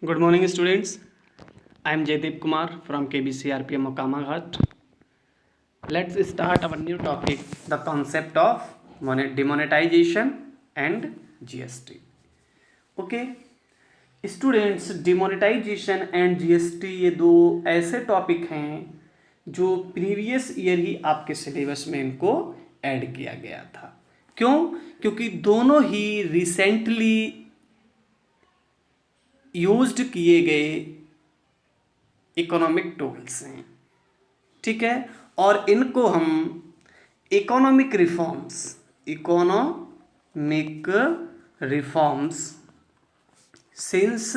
Good morning, students. I am Jaydeep Kumar from KBC RPM Mokama Ghat. Let's start our new topic, the concept of demonetization and GST. Okay, students, demonetization and GST ये दो ऐसे topic हैं जो previous year ही आपके syllabus में इनको add किया गया था। क्यों? क्योंकि दोनों ही रिसेंटली यूज्ड किए गए इकोनॉमिक टूल्स हैं, ठीक है। और इनको हम इकोनॉमिक रिफॉर्म्स सिंस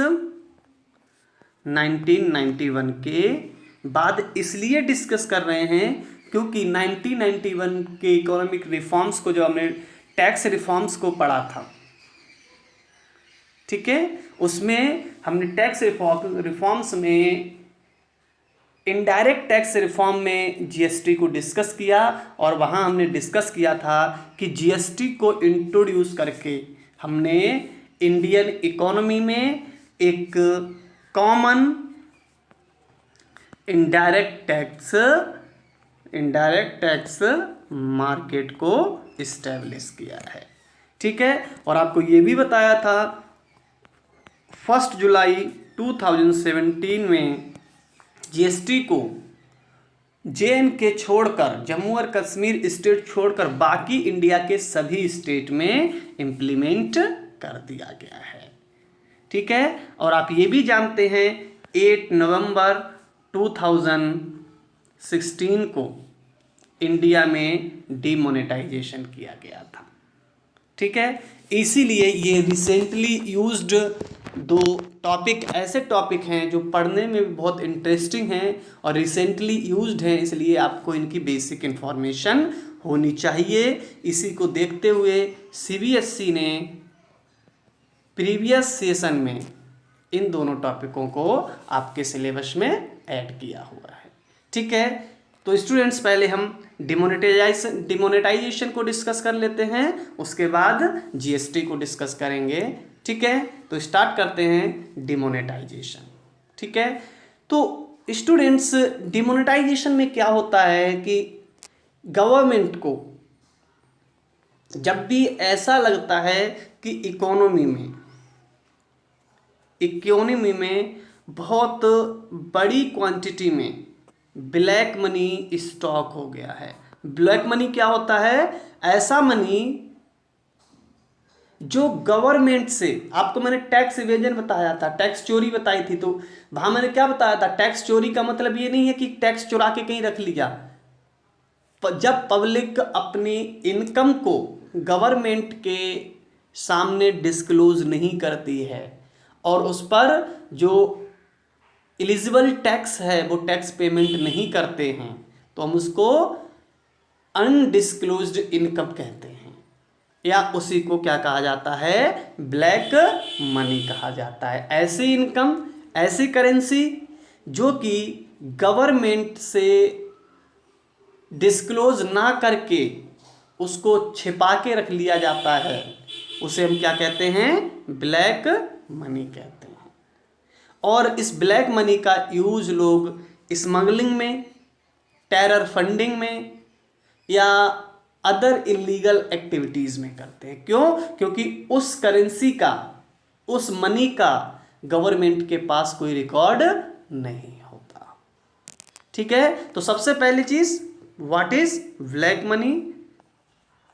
1991 के बाद इसलिए डिस्कस कर रहे हैं क्योंकि 1991 के इकोनॉमिक रिफॉर्म्स को, जो हमने टैक्स रिफॉर्म्स को पढ़ा था, ठीक है, उसमें हमने टैक्स रिफॉर्म्स में इनडायरेक्ट टैक्स रिफॉर्म में जीएसटी को डिस्कस किया और वहां हमने डिस्कस किया था कि जीएसटी को इंट्रोड्यूस करके हमने इंडियन इकोनॉमी में एक कॉमन इनडायरेक्ट टैक्स मार्केट को इस्टेब्लिश किया है, ठीक है। और आपको ये भी बताया था 1 जुलाई 2017 में जीएसटी को JNK छोड़कर, जम्मू और कश्मीर स्टेट छोड़कर बाकी इंडिया के सभी स्टेट में इम्प्लीमेंट कर दिया गया है, ठीक है। और आप ये भी जानते हैं 8 नवंबर 2016 को इंडिया में डिमोनेटाइजेशन किया गया था, ठीक है। इसीलिए ये रिसेंटली यूज्ड दो टॉपिक ऐसे टॉपिक हैं जो पढ़ने में भी बहुत इंटरेस्टिंग हैं और रिसेंटली यूज्ड हैं, इसलिए आपको इनकी बेसिक इन्फॉर्मेशन होनी चाहिए। इसी को देखते हुए CBSE ने प्रीवियस सेशन में इन दोनों टॉपिकों को आपके सिलेबस में ऐड किया हुआ है, ठीक है। तो स्टूडेंट्स, पहले हम डिमोनेटाइजेशन को डिस्कस कर लेते हैं, उसके बाद GST को डिस्कस करेंगे, ठीक है। तो स्टार्ट करते हैं डिमोनेटाइजेशन, ठीक है। तो स्टूडेंट्स, डिमोनेटाइजेशन में क्या होता है कि गवर्नमेंट को जब भी ऐसा लगता है कि इकोनॉमी में बहुत बड़ी क्वांटिटी में ब्लैक मनी स्टॉक हो गया है। ब्लैक मनी क्या होता है? ऐसा मनी जो गवर्नमेंट से, आपको मैंने टैक्स इवेजन बताया था, टैक्स चोरी बताई थी, तो वहां मैंने क्या बताया था? टैक्स चोरी का मतलब ये नहीं है कि टैक्स चुरा के कहीं रख लिया। जब पब्लिक अपनी इनकम को गवर्नमेंट के सामने डिस्क्लोज नहीं करती है और उस पर जो एलिजिबल टैक्स है वो टैक्स पेमेंट नहीं करते हैं, तो हम उसको अनडिस्क्लोज्ड इनकम कहते हैं, या उसी को क्या कहा जाता है? ब्लैक मनी कहा जाता है। ऐसी इनकम, ऐसी करेंसी जो कि गवर्नमेंट से डिस्क्लोज ना करके उसको छिपा के रख लिया जाता है, उसे हम क्या कहते हैं? ब्लैक मनी कहते हैं। और इस ब्लैक मनी का यूज लोग स्मगलिंग में, टेरर फंडिंग में या अदर इलीगल एक्टिविटीज़ में करते हैं। क्यों? क्योंकि उस करेंसी का, उस मनी का गवर्नमेंट के पास कोई रिकॉर्ड नहीं होता, ठीक है। तो सबसे पहली चीज़, what is black money?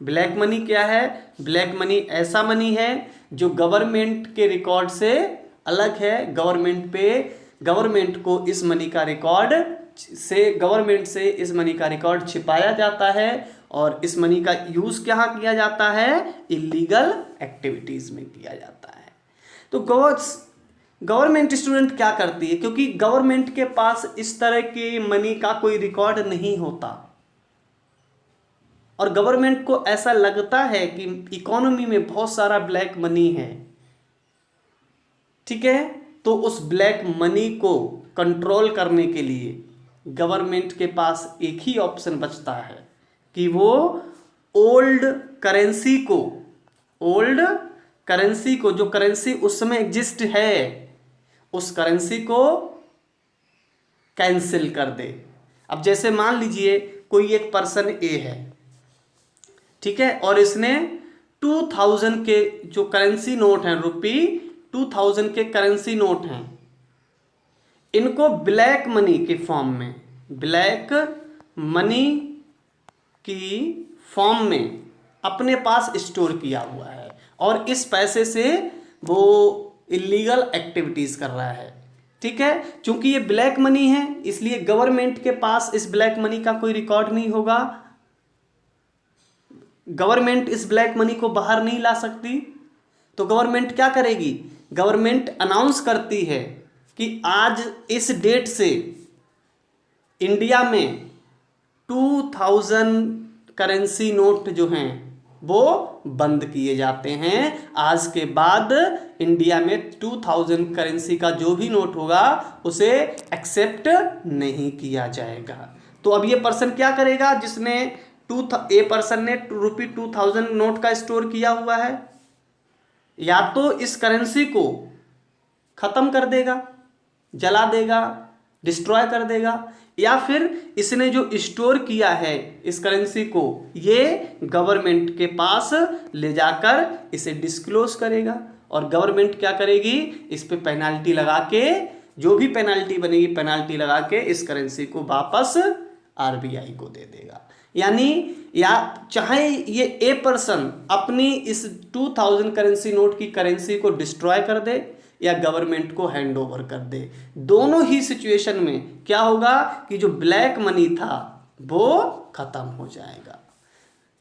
Black money क्या है? ब्लैक मनी ऐसा मनी है जो गवर्नमेंट के रिकॉर्ड से अलग है। गवर्नमेंट को इस मनी का रिकॉर्ड से, गवर्नमेंट से इस मनी का रिकॉर्ड छिपाया जाता है और इस मनी का यूज क्या किया जाता है? इलीगल एक्टिविटीज में किया जाता है। तो गवर्नमेंट स्टूडेंट क्या करती है? क्योंकि गवर्नमेंट के पास इस तरह के मनी का कोई रिकॉर्ड नहीं होता और गवर्नमेंट को ऐसा लगता है कि इकोनॉमी में बहुत सारा ब्लैक मनी है, ठीक है। तो उस ब्लैक मनी को कंट्रोल करने के लिए गवर्नमेंट के पास एक ही ऑप्शन बचता है कि वो ओल्ड करेंसी को, जो करेंसी उस समय एग्जिस्ट है, उस करेंसी को कैंसिल कर दे। अब जैसे मान लीजिए कोई एक पर्सन ए है, ठीक है, और इसने 2000 के जो करेंसी नोट हैं, रुपी 2000 के करेंसी नोट हैं, इनको ब्लैक मनी के फॉर्म में, ब्लैक मनी की फॉर्म में अपने पास स्टोर किया हुआ है और इस पैसे से वो इलीगल एक्टिविटीज कर रहा है। ठीक है, क्योंकि ये ब्लैक मनी है इसलिए गवर्नमेंट के पास इस ब्लैक मनी का कोई रिकॉर्ड नहीं होगा, गवर्नमेंट इस ब्लैक मनी को बाहर नहीं ला सकती। तो गवर्नमेंट क्या करेगी, गवर्नमेंट अनाउंस करती है कि आज इस डेट से इंडिया में 2000 करेंसी नोट जो हैं वो बंद किए जाते हैं। आज के बाद इंडिया में 2000 करेंसी का जो भी नोट होगा उसे एक्सेप्ट नहीं किया जाएगा। तो अब ये पर्सन क्या करेगा, जिसने ए पर्सन ने रुपी 2000 नोट का स्टोर किया हुआ है, या तो इस करेंसी को खत्म कर देगा, जला देगा, डिस्ट्रॉय कर देगा, या फिर इसने जो स्टोर किया है इस करेंसी को ये गवर्नमेंट के पास ले जाकर इसे डिस्क्लोज करेगा और गवर्नमेंट क्या करेगी, इस पे पेनाल्टी लगा के, जो भी पेनाल्टी बनेगी पेनाल्टी लगा के इस करेंसी को वापस आरबीआई को दे देगा। यानी या चाहे ये ए पर्सन अपनी इस 2000 करेंसी नोट की करेंसी को डिस्ट्रॉय कर दे या गवर्नमेंट को हैंड ओवर कर दे, दोनों ही सिचुएशन में क्या होगा कि जो ब्लैक मनी था वो खत्म हो जाएगा।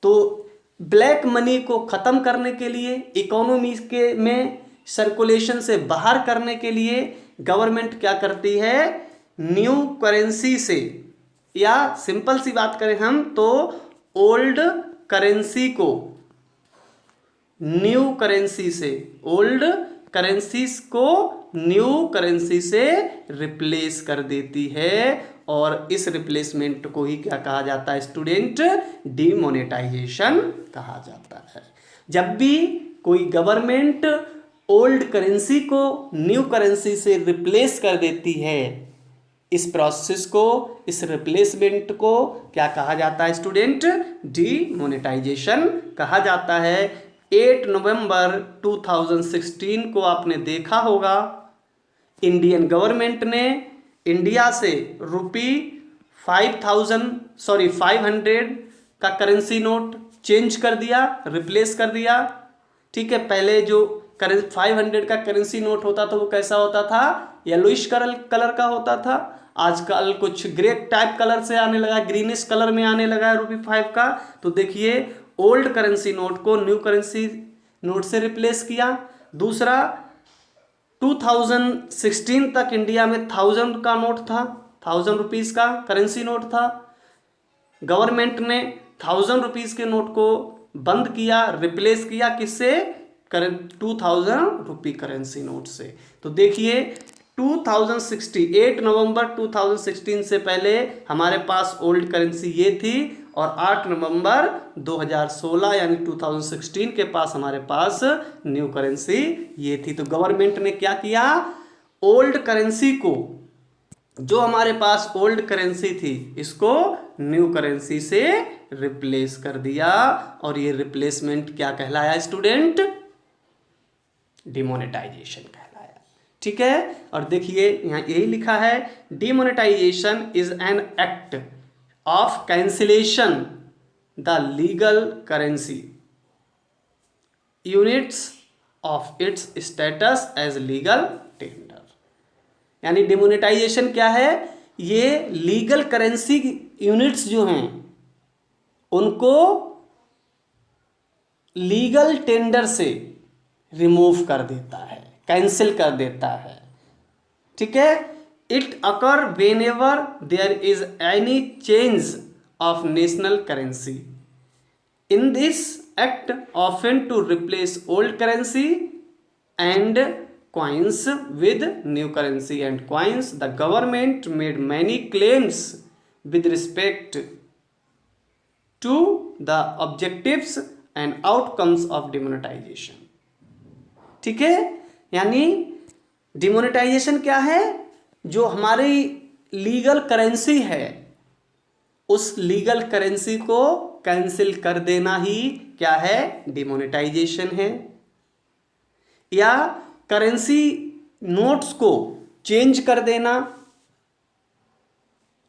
तो ब्लैक मनी को खत्म करने के लिए, इकोनॉमी के में सर्कुलेशन से बाहर करने के लिए गवर्नमेंट क्या करती है, न्यू करेंसी से, या सिंपल सी बात करें हम तो ओल्ड करेंसी को न्यू करेंसी से, ओल्ड करेंसीज को न्यू करेंसी से रिप्लेस कर देती है और इस रिप्लेसमेंट को ही क्या कहा जाता है स्टूडेंट, डिमोनेटाइजेशन कहा जाता है। जब भी कोई गवर्नमेंट ओल्ड करेंसी को न्यू करेंसी से रिप्लेस कर देती है, इस प्रोसेस को, इस रिप्लेसमेंट को क्या कहा जाता है स्टूडेंट, डिमोनेटाइजेशन कहा जाता है। 8 नवंबर 2016 को आपने देखा होगा, इंडियन गवर्नमेंट ने इंडिया से रुपी 500 का करेंसी नोट चेंज कर दिया, रिप्लेस कर दिया। ठीक है, पहले जो 500 का करेंसी नोट होता था वो कैसा होता था, येलोइश कलर का होता था, आजकल कुछ ग्रे टाइप कलर से आने लगा, ग्रीनिश कलर में आने लगा है रुपी 5 का। तो देखिए ओल्ड करेंसी नोट को न्यू करेंसी नोट से रिप्लेस किया। दूसरा 2016 तक इंडिया में 1000 का नोट था, 1000 रुपीज का करेंसी नोट था, गवर्नमेंट ने 1000 रुपीज के नोट को बंद किया, रिप्लेस किया किससे, 2000 रुपी करेंसी नोट से। तो देखिए 8 नवंबर 2016 से पहले हमारे पास ओल्ड करेंसी ये थी और 8 नवंबर 2016 यानी 2016 के पास हमारे पास न्यू करेंसी ये थी। तो गवर्नमेंट ने क्या किया, ओल्ड करेंसी को, जो हमारे पास ओल्ड करेंसी थी इसको न्यू करेंसी से रिप्लेस कर दिया और ये रिप्लेसमेंट क्या कहलाया स्टूडेंट, डिमोनेटाइजेशन कहलाया। ठीक है, और देखिए यहाँ यही लिखा है, demonetisation is an act of cancellation the legal currency units of its status as legal tender. यानी डिमोनेटाइजेशन क्या है, ये लीगल करेंसी यूनिट्स जो हैं उनको लीगल टेंडर से रिमूव कर देता है, कैंसिल कर देता है। ठीक है, it occur whenever there is any change of national currency in this act often to replace old currency and coins with new currency and coins. The government made many claims with respect to the objectives and outcomes of demonetization. ठीक है, यानी demonetisation क्या है? जो हमारी legal currency है उस legal currency को कैंसिल कर देना ही क्या है? डिमोनेटाइजेशन है। या करेंसी नोट्स को चेंज कर देना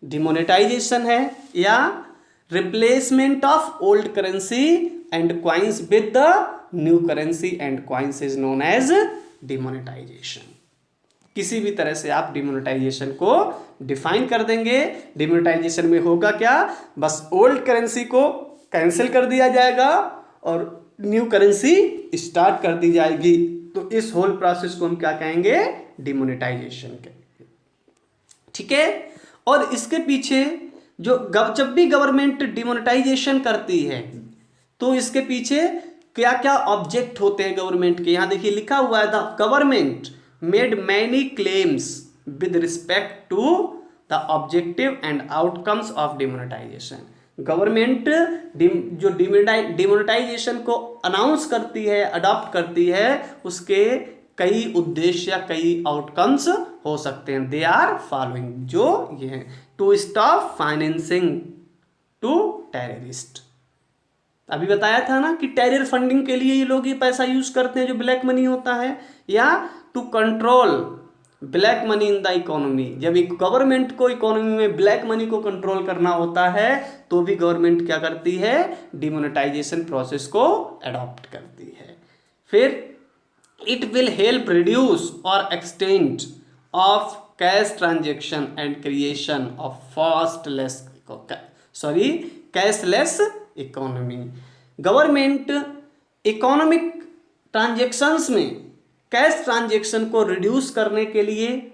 डिमोनेटाइजेशन है। या replacement of old currency and coins with the new currency and coins is known as demonetisation. किसी भी तरह से आप डिमोनेटाइजेशन को डिफाइन कर देंगे। डिमोनेटाइजेशन में होगा क्या? बस ओल्ड करेंसी को कैंसिल कर दिया जाएगा और न्यू करेंसी स्टार्ट कर दी जाएगी। तो इस होल प्रोसेस को हम क्या कहेंगे? डिमोनेटाइजेशन कहेंगे। ठीक है। और इसके पीछे जब भी गवर्नमेंट डिमोनेटाइजेशन करती है तो इसके पीछे क्या क्या ऑब्जेक्ट होते हैं गवर्नमेंट के? यहां देखिए लिखा हुआ है, the government made many claims with respect to the objective and outcomes of demonetization। Government जो डिमोनेटाइजेशन को अनाउंस करती है, अडॉप्ट करती है, उसके कई उद्देश्य या कई आउटकम्स हो सकते हैं। दे आर फॉलोइंग, जो ये है, to stop financing to terrorist. अभी बताया था ना कि टेरर फंडिंग के लिए ये लोग ये पैसा यूज करते हैं जो ब्लैक मनी होता है। या to control black money in the economy. जब एक गवर्नमेंट को इकोनॉमी में ब्लैक मनी को कंट्रोल करना होता है तो भी गवर्नमेंट क्या करती है? डिमोनेटाइजेशन प्रोसेस को अडॉप्ट करती है। फिर इट विल हेल्प रिड्यूस और extend of cash transaction and creation of cashless economy. Government economic transactions में कैश ट्रांजेक्शन को रिड्यूस करने के लिए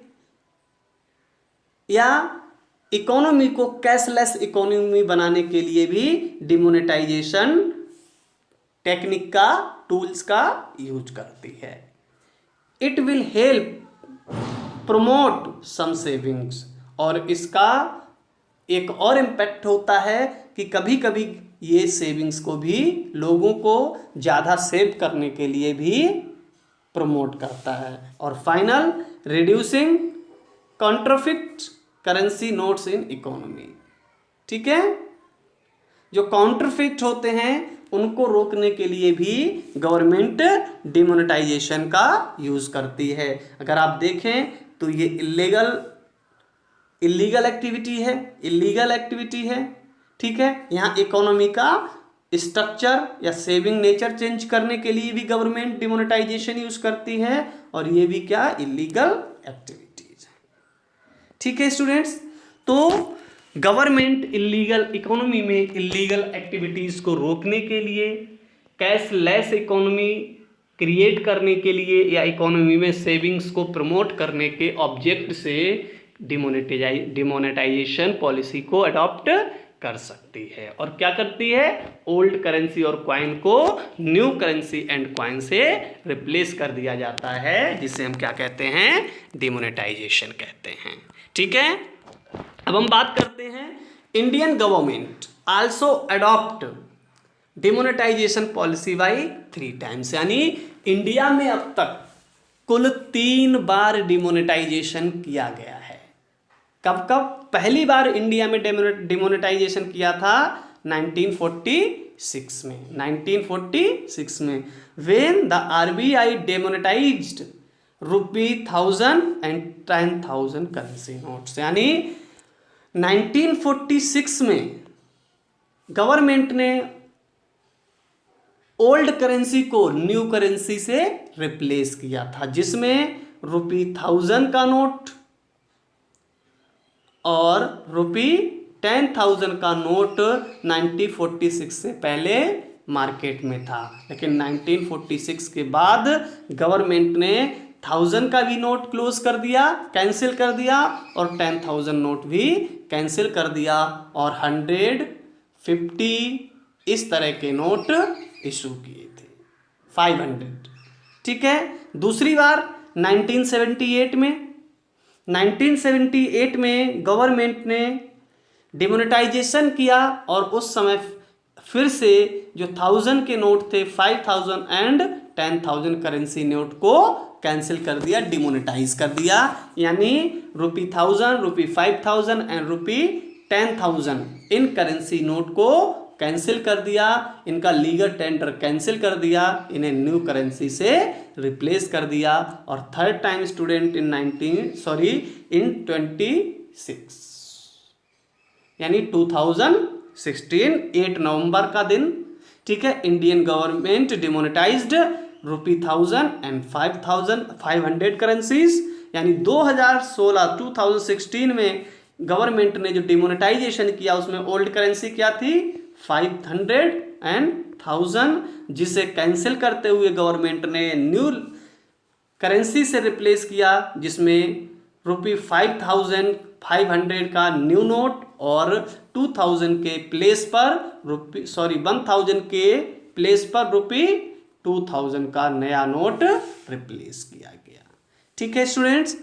या इकोनॉमी को कैशलेस इकोनॉमी बनाने के लिए भी डिमोनेटाइजेशन टेक्निक का, टूल्स का यूज करती है। It will help promote some savings. और इसका एक और इम्पैक्ट होता है कि कभी कभी ये सेविंग्स को भी लोगों को ज़्यादा सेव करने के लिए भी प्रमोट करता है। और final, reducing counterfeit currency notes in economy. ठीक है। जो काउंटरफिट होते हैं उनको रोकने के लिए भी गवर्नमेंट डिमोनेटाइजेशन का यूज करती है। अगर आप देखें तो ये इलीगल एक्टिविटी है। ठीक है। यहाँ इकोनॉमी का स्ट्रक्चर या सेविंग नेचर चेंज करने के लिए भी गवर्नमेंट डिमोनेटाइजेशन यूज करती है और ये भी क्या? इलीगल एक्टिविटीज है। ठीक है स्टूडेंट्स। तो गवर्नमेंट इलीगल इकोनॉमी में इलीगल एक्टिविटीज को रोकने के लिए, कैशलेस इकोनॉमी क्रिएट करने के लिए या इकोनॉमी में सेविंग्स को प्रमोट करने के ऑब्जेक्ट से डिमोनेटाइजेशन पॉलिसी को अडॉप्ट कर सकती है। और क्या करती है? ओल्ड करेंसी और क्वाइन को न्यू करेंसी एंड क्वाइन से रिप्लेस कर दिया जाता है, जिसे हम क्या कहते हैं? डिमोनेटाइजेशन कहते हैं। ठीक है। अब हम बात करते हैं Indian government also adopt demonetisation policy by 3 times. यानी इंडिया में अब तक कुल 3 बार डिमोनेटाइजेशन किया गया है। कब कब? पहली बार इंडिया में डिमोनेटाइजेशन किया था 1946 में when the RBI demonetized ₹1000 and 10,000 currency notes. यानी 1946 में गवर्नमेंट ने ओल्ड करेंसी को न्यू करेंसी से रिप्लेस किया था, जिसमें ₹1000 का नोट और ₹10,000 का नोट 1946 से पहले मार्केट में था। लेकिन 1946 के बाद गवर्नमेंट ने 1000 का भी नोट क्लोज कर दिया, कैंसिल कर दिया, और 10,000 नोट भी कैंसिल कर दिया और 100, 50 इस तरह के नोट इशू किए थे, 500। ठीक है। दूसरी बार 1978 में गवर्नमेंट ने डिमोनेटाइजेशन किया और उस समय फिर से जो 1000 के नोट थे 5000 एंड 10,000 करेंसी नोट को कैंसिल कर दिया, डिमोनेटाइज कर दिया। यानी ₹1000, ₹5000 एंड ₹10,000 इन करेंसी नोट को कैंसिल कर दिया, इनका लीगल टेंडर कैंसिल कर दिया, इन्हें न्यू करेंसी से रिप्लेस कर दिया। और थर्ड टाइम स्टूडेंट इन 26 यानी 2016 8 नवंबर का दिन, ठीक है, Indian government demonetised ₹1000 and 500 currencies. यानी 2016 में गवर्नमेंट ने जो डिमोनेटाइजेशन किया उसमें ओल्ड करेंसी क्या थी 500 एंड 1000, जिसे कैंसिल करते हुए गवर्नमेंट ने न्यू करेंसी से रिप्लेस किया जिसमें ₹5500 का न्यू नोट और 1000 के प्लेस पर 1000 के प्लेस पर ₹2000 का नया नोट रिप्लेस किया गया। ठीक है स्टूडेंट्स,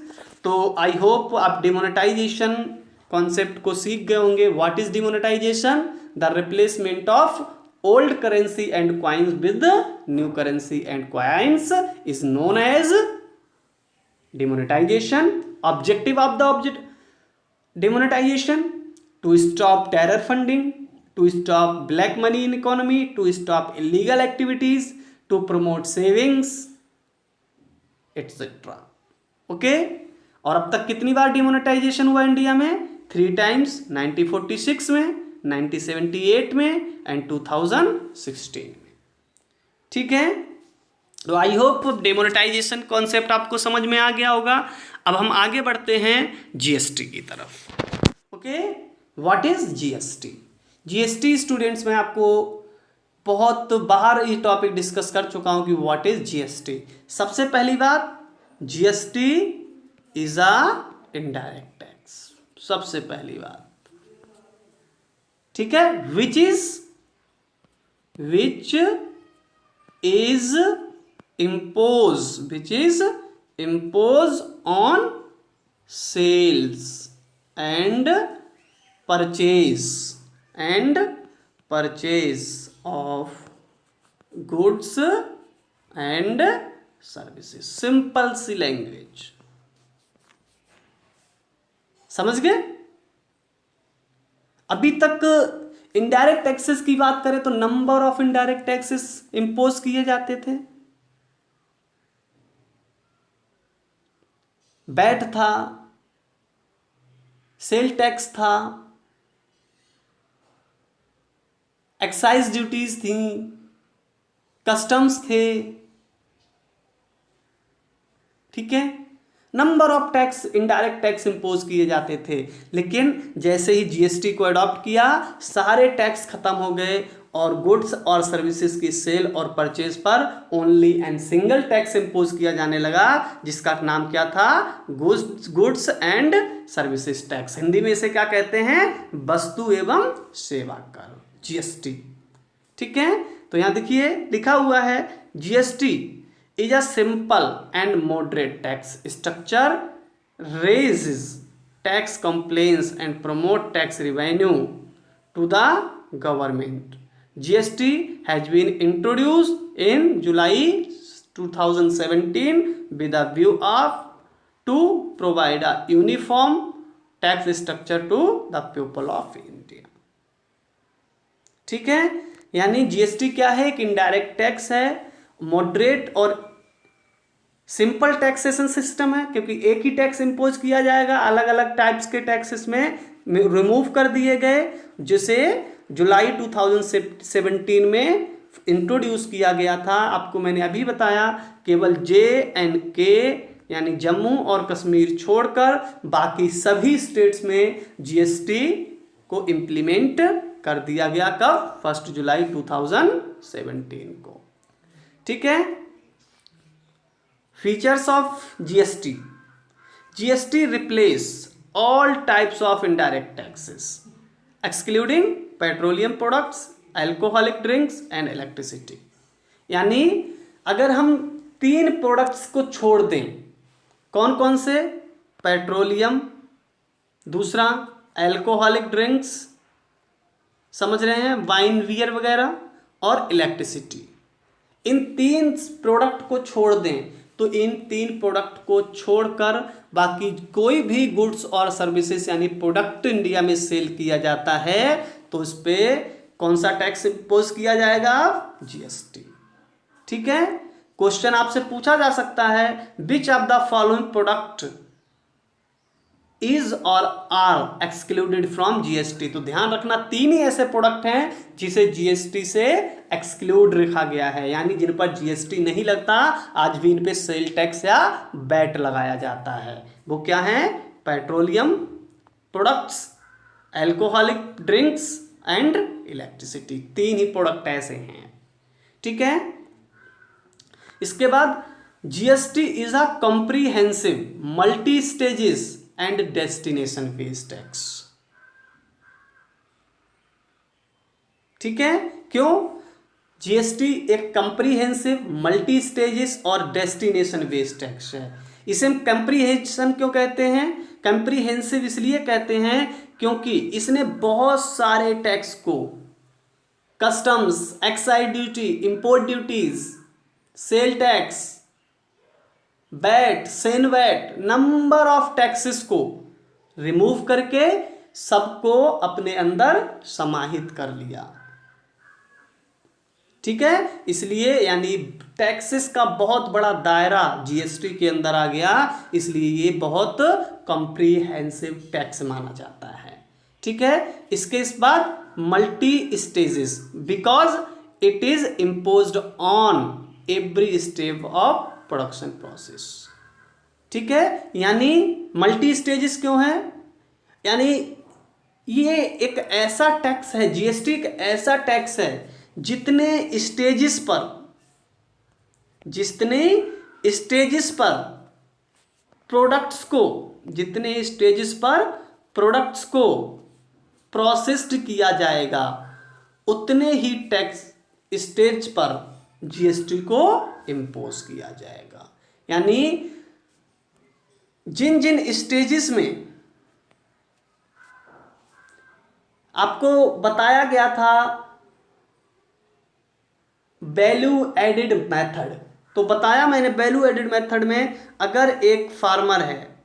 तो आई होप आप डिमोनेटाइजेशन कॉन्सेप्ट को सीख गए होंगे। What is demonetisation? The replacement of old currency and coins with new currency and coins is known as demonetization. Objective of the demonetization: to stop terror funding, to stop black money in economy, to stop illegal activities, to promote savings, etc. Okay, और अब तक कितनी बार demonetisation हुआ India में? 3 times, 1946 में, 1978 में and 2016 में। ठीक है, तो आई होप डिमोनेटाइजेशन कॉन्सेप्ट आपको समझ में आ गया होगा। अब हम आगे बढ़ते हैं जीएसटी की तरफ। Okay, what is GST? GST students मैं आपको बहुत बाहर ये टॉपिक डिस्कस कर चुका हूं कि व्हाट इज जीएसटी। सबसे पहली बात, GST is a indirect tax, सबसे पहली बात। ठीक है, which is impose on sales and purchase of goods and services. Simple सी लैंग्वेज, समझ गए? अभी तक इनडायरेक्ट टैक्सेस की बात करें तो number of indirect taxes impose किए जाते थे। वैट था, सेल टैक्स था, एक्साइज ड्यूटीज थी, कस्टम्स थे। ठीक है, number of tax, indirect tax impose किए जाते थे। लेकिन जैसे ही जीएसटी को अडॉप्ट किया, सारे टैक्स खत्म हो गए और गुड्स और सर्विसेज की सेल और परचेज पर only and single tax impose किया जाने लगा, जिसका नाम क्या था? Goods and services tax. Hindi में इसे क्या कहते हैं? वस्तु एवं सेवा कर, जीएसटी। ठीक है, तो यहां देखिए लिखा हुआ है, GST is a simple and moderate tax structure, raises tax complaints and promote tax revenue to the government. GST has been introduced in July 2017 with a view of to provide a uniform tax structure to the people of India. ठीक है, यानी GST क्या है? एक indirect tax है, moderate और simple taxation system है, क्योंकि एक ही टैक्स इंपोज किया जाएगा, अलग अलग टाइप्स के टैक्सेस में रिमूव कर दिए गए, जिसे जुलाई 2017 में इंट्रोड्यूस किया गया था। आपको मैंने अभी बताया, केवल JNK यानी जम्मू और कश्मीर छोड़कर बाकी सभी स्टेट्स में जीएसटी को इम्प्लीमेंट कर दिया गया। कब? 1 जुलाई 2017 को। ठीक है, features of GST: GST replace all types of indirect taxes excluding petroleum products, alcoholic drinks and electricity. यानी अगर हम 3 प्रोडक्ट्स को छोड़ दें, कौन कौन से? पेट्रोलियम, दूसरा अल्कोहलिक ड्रिंक्स, समझ रहे हैं, वाइन बियर वगैरह, और इलेक्ट्रिसिटी। इन 3 प्रोडक्ट को छोड़ दें तो इन 3 प्रोडक्ट को छोड़कर बाकी कोई भी गुड्स और सर्विसेज यानी प्रोडक्ट इंडिया में सेल किया जाता है तो इस पे कौन सा टैक्स इम्पोज किया जाएगा? जीएसटी। ठीक है, क्वेश्चन आपसे पूछा जा सकता है which of the following product is और आर एक्सक्लूडेड फ्रॉम जीएसटी। तो ध्यान रखना 3 ही ऐसे प्रोडक्ट हैं जिसे जीएसटी से एक्सक्लूड रखा गया है, यानी जिन पर जीएसटी नहीं लगता, आज भी इन पे सेल टैक्स या वैट लगाया जाता है। वो क्या है? Petroleum products, alcoholic drinks and electricity. 3 he product ऐसे हैं। ठीक है, इसके बाद GST is a comprehensive multi stages and destination based tax. ठीक है, क्यों? जीएसटी एक कॉम्प्रिहेंसिव मल्टी स्टेजेस और डेस्टिनेशन बेस्ड टैक्स है। इसे हम कॉम्प्रिहेंशन क्यों कहते हैं? कॉम्प्रिहेंसिव इसलिए कहते हैं क्योंकि इसने बहुत सारे टैक्स को, customs, excise duty, import duties, sale tax, VAT, CENVAT, number of taxes को रिमूव करके सबको अपने अंदर समाहित कर लिया। ठीक है, इसलिए यानी टैक्सेस का बहुत बड़ा दायरा जीएसटी के अंदर आ गया, इसलिए ये बहुत कॉम्प्रिहेंसिव टैक्स माना जाता है। ठीक है, इसके इस बाद multi stages because it is imposed on every step of production process. ठीक है, यानी मल्टी स्टेजेस क्यों है? यानी ये एक ऐसा टैक्स है, जीएसटी एक ऐसा टैक्स है जितने स्टेजेस पर प्रोडक्ट्स को प्रोसेस्ड किया जाएगा उतने ही टैक्स स्टेज पर जीएसटी को इम्पोज किया जाएगा। यानी जिन जिन स्टेजेस में आपको बताया गया था वैल्यू एडिड मेथड, तो बताया मैंने वैल्यू एडिड मेथड में अगर एक फार्मर है,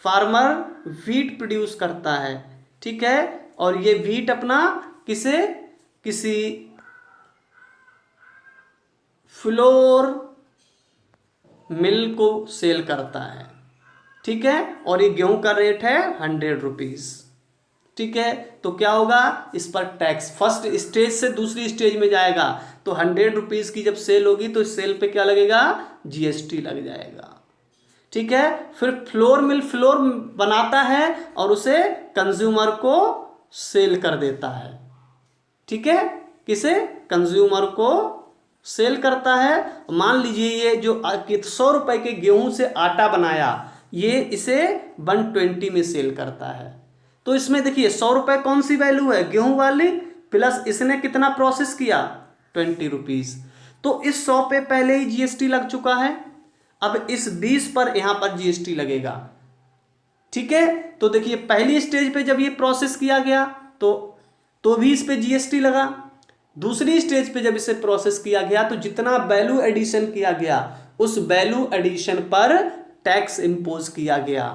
फार्मर व्हीट प्रोड्यूस करता है, ठीक है, और ये व्हीट अपना किसी फ्लोर मिल को सेल करता है। ठीक है, और ये गेहूं का रेट है 100 रुपीज। ठीक है, तो क्या होगा? इस पर टैक्स फर्स्ट स्टेज से दूसरी स्टेज में जाएगा, तो 100 रुपीज की जब सेल होगी तो इस सेल पे क्या लगेगा? जीएसटी लग जाएगा। ठीक है, फिर फ्लोर मिल फ्लोर बनाता है और उसे कंज्यूमर को सेल कर देता है। ठीक है, किसे? कंज्यूमर को सेल करता है। मान लीजिए ये जो 100 रुपए के गेहूं से आटा बनाया, ये इसे 120 में सेल करता है। तो इसमें देखिए 100 रुपए कौन सी वैल्यू है? गेहूं वाली, प्लस इसने कितना प्रोसेस किया? 20 रुपीज। तो इस 100 पे पहले ही जीएसटी लग चुका है, अब इस 20 पर यहां पर जीएसटी लगेगा। ठीक है, तो देखिए पहली स्टेज पे जब ये प्रोसेस किया गया तो भी इस पे जीएसटी लगा। दूसरी स्टेज पे जब इसे प्रोसेस किया गया तो जितना वैल्यू एडिशन किया गया उस वैल्यू एडिशन पर टैक्स इंपोज किया गया,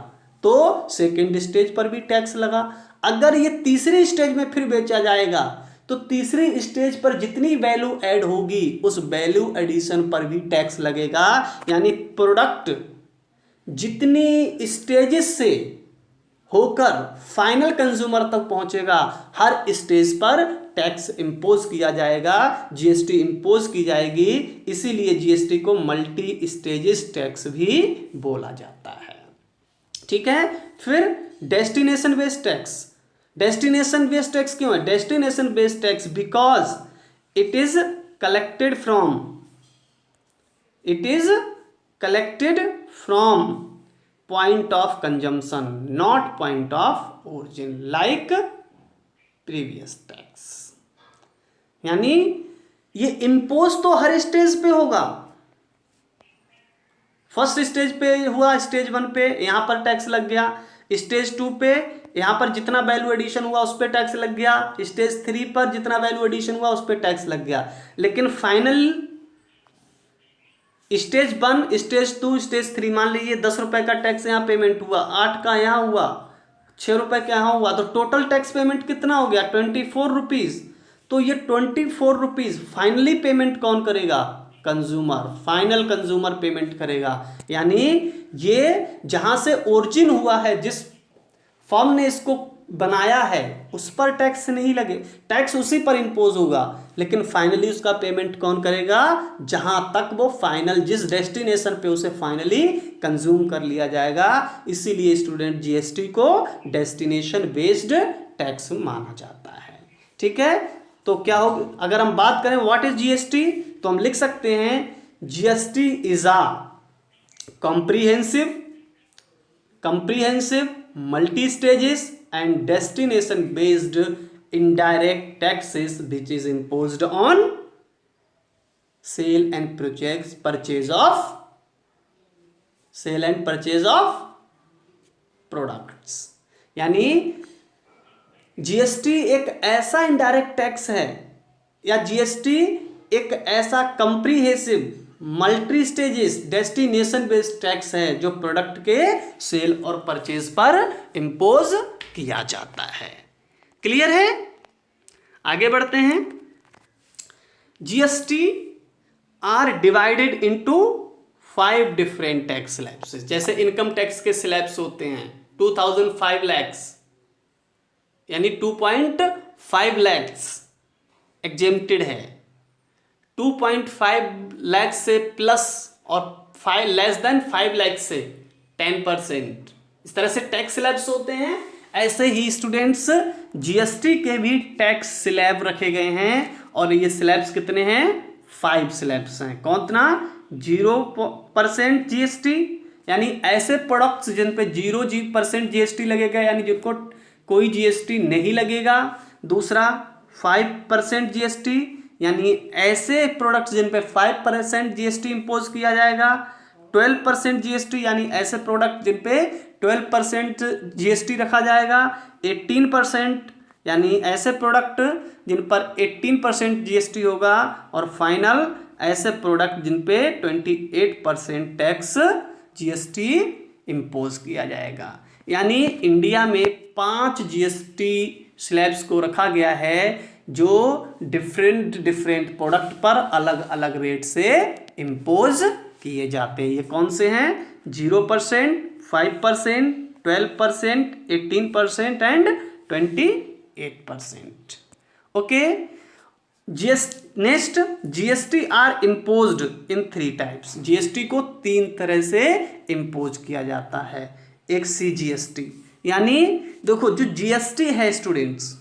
तो सेकेंड स्टेज पर भी टैक्स लगा। अगर ये तीसरी स्टेज में फिर बेचा जाएगा तो तीसरी स्टेज पर जितनी वैल्यू ऐड होगी उस वैल्यू एडिशन पर भी टैक्स लगेगा। यानी प्रोडक्ट जितनी स्टेजेस से होकर फाइनल कंज्यूमर तक पहुंचेगा, हर स्टेज पर टैक्स इंपोज किया जाएगा, जीएसटी इंपोज की जाएगी। इसीलिए जीएसटी को मल्टी स्टेजेस टैक्स भी बोला जाता है। ठीक है, फिर destination based tax. Destination based tax क्यों है? Destination based tax because it is collected from point of consumption, not point of origin like previous tax. यानी ये इंपोज तो हर स्टेज पे होगा। फर्स्ट स्टेज पे हुआ, स्टेज 1 पे यहां पर टैक्स लग गया, स्टेज 2 पे यहां पर जितना वैल्यू एडिशन हुआ उस पर टैक्स लग गया, स्टेज 3 पर जितना वैल्यू एडिशन हुआ उस पर टैक्स लग गया। लेकिन फाइनल स्टेज 1, स्टेज 2, स्टेज 3, मान लीजिए 10 रुपए का टैक्स यहाँ पेमेंट हुआ, 8 का यहाँ हुआ, 6 रुपए का यहाँ हुआ, तो टोटल टैक्स पेमेंट कितना हो गया? 24 रुपीज। तो ये 24 रुपीज फाइनली पेमेंट कौन करेगा? कंज्यूमर, फाइनल कंज्यूमर पेमेंट करेगा। यानी ये जहां से ओरिजिन हुआ है, जिस फर्म ने इसको बनाया है, उस पर टैक्स नहीं लगे, टैक्स उसी पर इंपोज होगा, लेकिन फाइनली उसका पेमेंट कौन करेगा? जहां तक वो फाइनल, जिस डेस्टिनेशन पे उसे फाइनली कंज्यूम कर लिया जाएगा। इसीलिए स्टूडेंट जीएसटी को डेस्टिनेशन बेस्ड टैक्स माना जाता है। ठीक है, तो क्या हो, अगर हम बात करें व्हाट इज जीएसटी, तो हम लिख सकते हैं GST is a comprehensive multi-stages and destination based indirect taxes which is imposed on sale and purchase of products। यानी जीएसटी एक ऐसा इनडायरेक्ट टैक्स है, या जीएसटी एक ऐसा comprehensive multi stages destination based tax है जो प्रोडक्ट के सेल और परचेज पर इंपोज किया जाता है। क्लियर है? आगे बढ़ते हैं। GST R divided into 5 different tax slabs. जैसे इनकम टैक्स के स्लैब्स होते हैं 2005 लैक्स, यानी 2.5 लैक्स एग्जेम्प्टेड है, 2.5 लाख से प्लस और 5 लेस देन 5 लाख से 10%। इस तरह से टैक्स स्लैब्स होते हैं। ऐसे ही स्टूडेंट्स जीएसटी के भी टैक्स स्लैब रखे गए हैं, और ये स्लैब्स कितने हैं? 5 स्लैब्स हैं। कितना? 0% जीएसटी, यानी ऐसे प्रोडक्ट्स जिन पे 0% जीएसटी लगेगा, यानी जिनको कोई जीएसटी नहीं लगेगा। दूसरा 5% जीएसटी, यानी ऐसे प्रोडक्ट्स जिन पे 5% जीएसटी इंपोज किया जाएगा। 12% जीएसटी, यानी ऐसे प्रोडक्ट जिन पे 12% जीएसटी रखा जाएगा। 18%, यानी ऐसे प्रोडक्ट जिन पर 18% जीएसटी होगा। और फाइनल ऐसे प्रोडक्ट जिन पे 28% टैक्स जीएसटी इंपोज किया जाएगा। यानी इंडिया में 5 जीएसटी स्लैब्स को रखा गया है जो डिफरेंट प्रोडक्ट पर अलग अलग रेट से इंपोज किए जाते हैं। ये कौन से हैं? 0%, 5%, 12%, 18% and 28%। Okay, next, GST R imposed in 3 types. GST को 3 तरह से इंपोज किया जाता है। एक सीजीएसटी, यानी देखो जो जीएसटी है स्टूडेंट्स,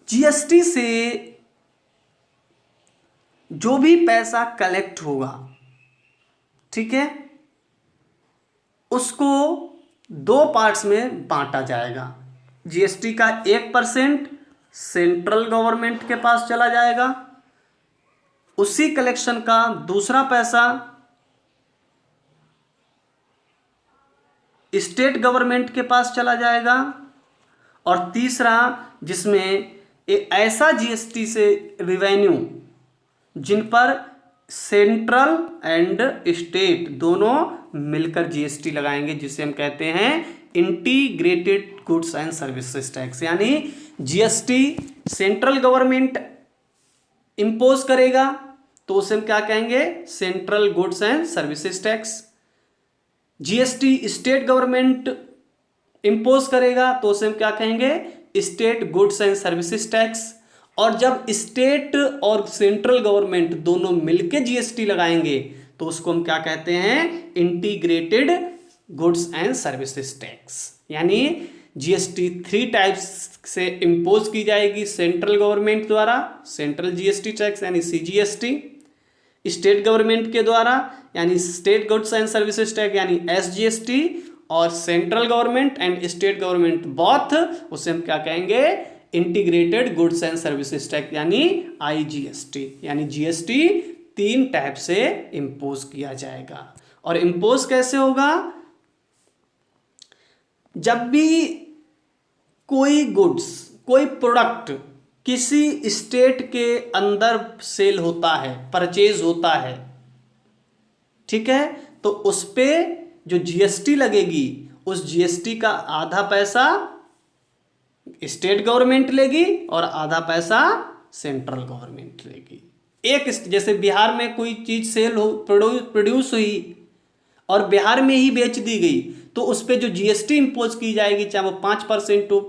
जीएसटी से जो भी पैसा कलेक्ट होगा, ठीक है, उसको 2 पार्ट्स में बांटा जाएगा। जीएसटी का 1% सेंट्रल गवर्नमेंट के पास चला जाएगा, उसी कलेक्शन का दूसरा पैसा स्टेट गवर्नमेंट के पास चला जाएगा, और तीसरा जिसमें ऐसा जीएसटी से रिवेन्यू जिन पर सेंट्रल एंड स्टेट दोनों मिलकर जीएसटी लगाएंगे, जिसे हम कहते हैं integrated goods and services tax. यानी जीएसटी सेंट्रल गवर्नमेंट इंपोज करेगा तो उसे हम क्या कहेंगे? Central goods and services tax. GST state government impose करेगा तो उसे हम क्या कहेंगे? State goods and services tax. और जब स्टेट और सेंट्रल गवर्नमेंट दोनों मिलके जीएसटी लगाएंगे तो उसको हम क्या कहते हैं? Integrated goods and services tax. यानी जीएसटी 3 टाइप्स से इंपोज की जाएगी सेंट्रल गवर्नमेंट द्वारा, सेंट्रल जीएसटी टैक्स यानी सीजीएसटी, स्टेट गवर्नमेंट के द्वारा यानी state goods and services tax यानी एसजीएसटी, और central government and state government both, उसे हम क्या कहेंगे? Integrated goods and services tax यानी आईजीएसटी। यानी जीएसटी 3 टाइप से इंपोज किया जाएगा। और इंपोज कैसे होगा? जब भी कोई गुड्स, कोई प्रोडक्ट किसी स्टेट के अंदर सेल होता है, परचेज होता है, ठीक है, तो उस पे जो जीएसटी लगेगी उस जीएसटी का आधा पैसा स्टेट गवर्नमेंट लेगी और आधा पैसा सेंट्रल गवर्नमेंट लेगी। एक जैसे बिहार में कोई चीज सेल हो, प्रोड्यूस हुई और बिहार में ही बेच दी गई, तो उस पर जो जीएसटी इंपोज की जाएगी, चाहे वो 5% हो,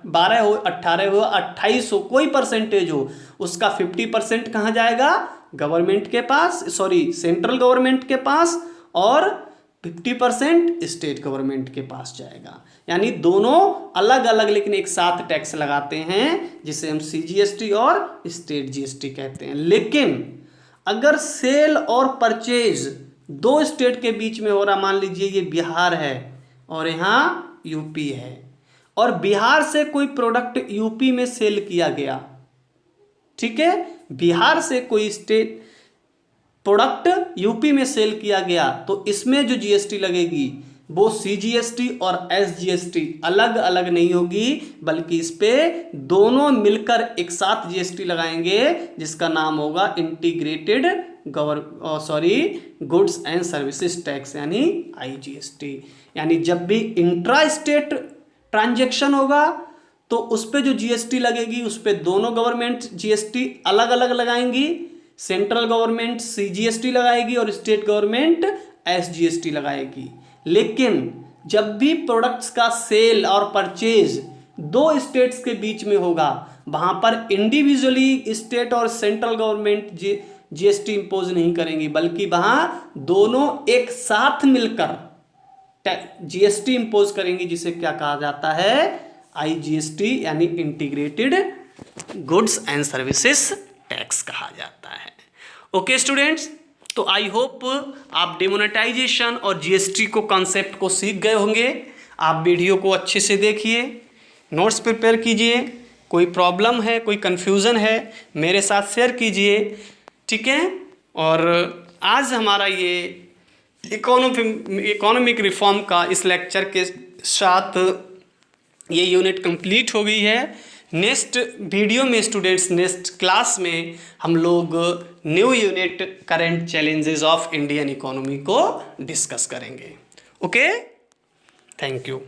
12 हो, 18 हो, 28 हो, कोई परसेंटेज हो, उसका 50% कहाँ जाएगा? गवर्नमेंट के पास, सॉरी सेंट्रल गवर्नमेंट के पास, और 50% स्टेट गवर्नमेंट के पास जाएगा। यानी दोनों अलग अलग लेकिन एक साथ टैक्स लगाते हैं, जिसे हम सीजीएसटी और स्टेट जीएसटी कहते हैं। लेकिन अगर सेल और परचेज दो स्टेट के बीच में हो रहा, मान लीजिए ये बिहार है और यहाँ यूपी है, और बिहार से कोई प्रोडक्ट यूपी में सेल किया गया, ठीक है, बिहार से कोई स्टेट प्रोडक्ट यूपी में सेल किया गया, तो इसमें जो जीएसटी लगेगी वो सीजीएसटी और एसजीएसटी अलग अलग नहीं होगी, बल्कि इस पे दोनों मिलकर एक साथ जीएसटी लगाएंगे, जिसका नाम होगा integrated goods and services tax, यानी आईजीएसटी। यानी जब भी इंट्रा स्टेट ट्रांजैक्शन होगा तो उस पे जो जीएसटी लगेगी उस पे दोनों गवर्नमेंट जीएसटी अलग अलग लगाएंगी, सेंट्रल गवर्नमेंट सीजीएसटी लगाएगी और स्टेट गवर्नमेंट एसजीएसटी लगाएगी। लेकिन जब भी प्रोडक्ट्स का सेल और परचेज दो स्टेट्स के बीच में होगा, वहां पर इंडिविजुअली स्टेट और सेंट्रल गवर्नमेंट जीएसटी इंपोज नहीं करेंगी, बल्कि वहां दोनों एक साथ मिलकर जीएसटी इंपोज करेंगी, जिसे क्या कहा जाता है? आईजीएसटी, यानी integrated goods and services tax कहा जाता है। ओके स्टूडेंट्स, तो आई होप आप डिमोनेटाइजेशन और जीएसटी को कॉन्सेप्ट को सीख गए होंगे। आप वीडियो को अच्छे से देखिए, नोट्स प्रिपेयर कीजिए, कोई प्रॉब्लम है, कोई कन्फ्यूज़न है मेरे साथ शेयर कीजिए, ठीक है। और आज हमारा ये इकोनॉमिक रिफॉर्म का इस लेक्चर के साथ ये यूनिट कंप्लीट हो गई है। नेक्स्ट वीडियो में स्टूडेंट्स, नेक्स्ट क्लास में हम लोग new unit current challenges of Indian economy को डिस्कस करेंगे। Okay, thank you.